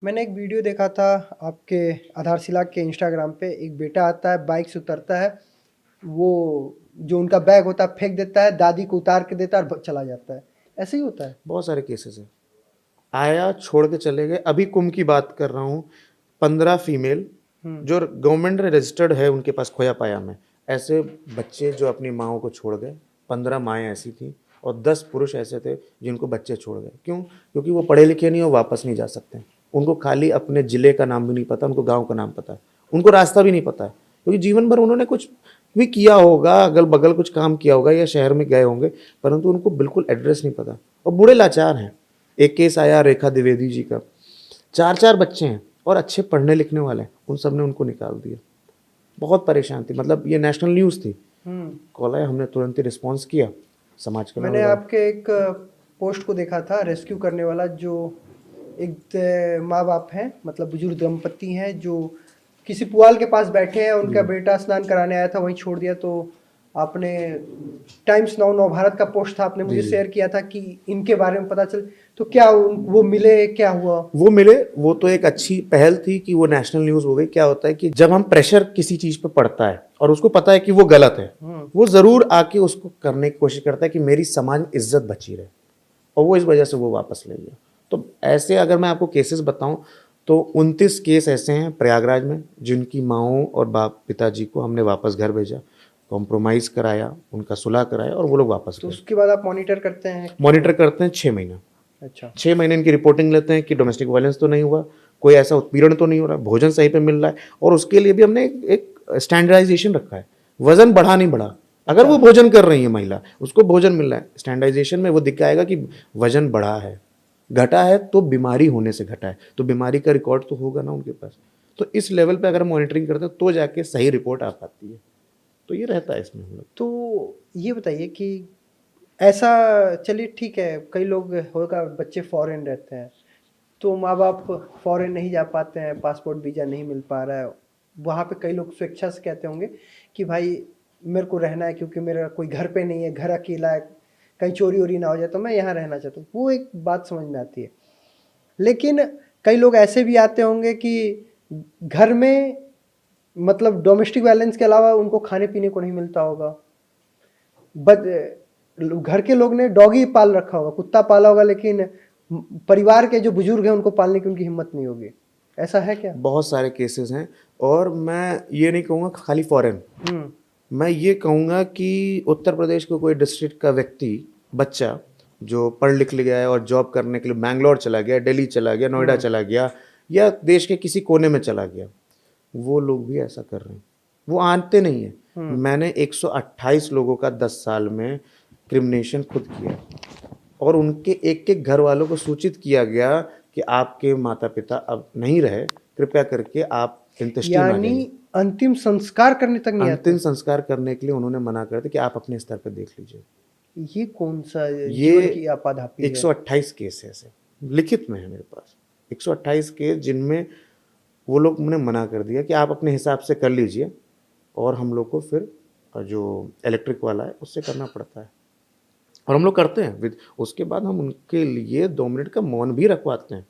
मैंने एक वीडियो देखा था आपके आधारशिला के इंस्टाग्राम पे। एक बेटा आता है, बाइक से उतरता है, वो जो उनका बैग होता है फेंक देता है, दादी को उतार के देता है और चला जाता है। ऐसे ही होता है। बहुत सारे केसेस हैं। आया, छोड़ के चले गए। अभी कुंभ की बात कर रहा हूँ। 15 फीमेल जो गवर्नमेंट रजिस्टर्ड है उनके पास खोया पाया में ऐसे बच्चे जो अपनी माओ को छोड़ गए। 15 माएँ ऐसी थी और 10 पुरुष ऐसे थे जिनको बच्चे छोड़ गए। क्यों? क्योंकि वो पढ़े लिखे नहीं और वापस नहीं जा सकते। उनको खाली अपने ज़िले का नाम भी नहीं पता, उनको गांव का नाम पता है, उनको रास्ता भी नहीं पता है, क्योंकि जीवन भर उन्होंने कुछ भी किया होगा, अगल बगल कुछ काम किया होगा या शहर में गए होंगे, परंतु उनको बिल्कुल एड्रेस नहीं पता और बूढ़े लाचार हैं। एक केस आया रेखा द्विवेदी जी का, 4 बच्चे हैं और अच्छे पढ़ने लिखने वाले हैं, उन सब ने उनको निकाल दिया। बहुत परेशान थी, मतलब ये नेशनल न्यूज़ थी। कॉल आया, हमने तुरंत ही रिस्पॉन्स किया। समाज के मैंने आपके एक पोस्ट को देखा था, रेस्क्यू करने वाला, जो एक माँ बाप हैं, मतलब बुजुर्ग दंपति हैं, जो किसी पुआल के पास बैठे हैं, उनका बेटा स्नान कराने आया था, वहीं छोड़ दिया। तो आपने टाइम्स नाउ नवभारत का पोस्ट था, आपने मुझे शेयर किया था कि इनके बारे में पता चल, तो क्या वो मिले, क्या हुआ? वो मिले, वो तो एक अच्छी पहल थी कि वो नेशनल न्यूज़ हो गई। क्या होता है कि जब हम प्रेशर किसी चीज़ पे पड़ता है और उसको पता है कि वो गलत है, वो ज़रूर आके उसको करने की कोशिश करता है कि मेरी समाज में इज्जत बची रहे, और वो इस वजह से वो वापस ले गया। तो ऐसे अगर मैं आपको केसेस बताऊं तो 29 केस ऐसे हैं प्रयागराज में जिनकी माओं और बाप पिताजी को हमने वापस घर भेजा, कॉम्प्रोमाइज़ कराया, उनका सुलह कराया और वो लोग वापस तो गए। उसके बाद आप मॉनिटर करते हैं? मॉनिटर करते हैं 6 महीना। अच्छा, 6 महीने इनकी रिपोर्टिंग लेते हैं कि डोमेस्टिक वायलेंस तो नहीं हुआ, कोई ऐसा उत्पीड़न तो नहीं हो रहा, भोजन सही पे मिल रहा है, और उसके लिए भी हमने एक स्टैंडर्डाइजेशन रखा है। वजन बढ़ा नहीं बढ़ा, अगर वो भोजन कर रही है महिला, उसको भोजन मिल रहा है, स्टैंडर्डाइजेशन में वो दिखाएगा कि वजन बढ़ा है, घटा है तो बीमारी होने से घटा है, तो बीमारी का रिकॉर्ड तो होगा ना उनके पास। तो इस लेवल पे अगर मॉनिटरिंग करते हैं तो जाके सही रिपोर्ट आ पाती है। तो ये रहता है इसमें हम लोग। तो ये बताइए कि ऐसा, चलिए ठीक है, कई लोग होगा बच्चे फॉरेन रहते हैं, तो माँ बाप फॉरेन नहीं जा पाते हैं, पासपोर्ट वीज़ा नहीं मिल पा रहा है। वहाँ पे कई लोग स्वेच्छा से कहते होंगे कि भाई मेरे को रहना है, क्योंकि मेरा कोई घर पे नहीं है, घर अकेला है, कहीं चोरी वोरी ना हो जाए, तो मैं यहाँ रहना चाहता हूँ। वो एक बात समझ में आती है। लेकिन कई लोग ऐसे भी आते होंगे कि घर में, मतलब डोमेस्टिक वायलेंस के अलावा उनको खाने पीने को नहीं मिलता होगा। घर के लोग ने डॉगी पाल रखा होगा, कुत्ता पाला होगा, लेकिन परिवार के जो बुजुर्ग हैं उनको पालने की उनकी हिम्मत नहीं होगी। ऐसा है क्या? बहुत सारे केसेस हैं, और मैं ये नहीं कहूँगा खाली फॉरेन, मैं ये कहूँगा कि उत्तर प्रदेश के कोई डिस्ट्रिक्ट का व्यक्ति, बच्चा जो पढ़ लिख गया है और जॉब करने के लिए बैंगलोर चला गया, दिल्ली चला गया, नोएडा चला गया, या देश के किसी कोने में चला गया, वो लोग भी ऐसा कर रहे हैं। वो आते नहीं है। मैंने 128 लोगों का 10 साल में क्रिमिनेशन खुद किया, और उनके एक एक घर वालों को सूचित किया गया कि आपके माता पिता अब नहीं रहे, कृपया करके आप इंतष्टि मांगेंगे। यानी अंतिम संस्कार करने तक नहीं आते? अंतिम संस्कार करने के लिए उन्होंने मना कर दिया कि आप अपने स्तर पर देख लीजिए। ये कौन सा ये जीवन की आपाधापी है? 128 केस है, ऐसे लिखित में है मेरे पास 128 केस, जिनमें वो लोग ने मना कर दिया कि आप अपने हिसाब से कर लीजिए, और हम लोग को फिर जो इलेक्ट्रिक वाला है उससे करना पड़ता है, और हम लोग करते हैं। उसके बाद हम उनके लिए 2 मिनट का मौन भी रखवाते हैं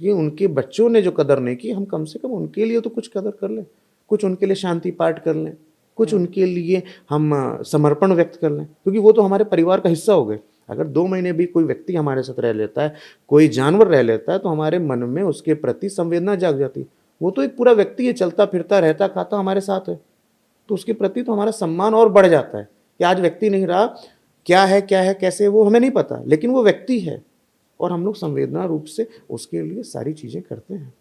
कि उनके बच्चों ने जो कदर नहीं की, हम कम से कम उनके लिए तो कुछ कदर कर लें, कुछ उनके लिए शांति पाठ कर लें, कुछ उनके लिए हम समर्पण व्यक्त कर लें, क्योंकि वो तो हमारे परिवार का हिस्सा हो गए। अगर 2 महीने भी कोई व्यक्ति हमारे साथ रह लेता है, कोई जानवर रह लेता है, तो हमारे मन में उसके प्रति संवेदना जाग जाती है। वो तो एक पूरा व्यक्ति है, चलता फिरता रहता खाता हमारे साथ है, तो उसके प्रति तो हमारा सम्मान और बढ़ जाता है कि आज व्यक्ति नहीं रहा, क्या है कैसे वो हमें नहीं पता, लेकिन वो व्यक्ति है, और हम लोग संवेदना रूप से उसके लिए सारी चीज़ें करते हैं।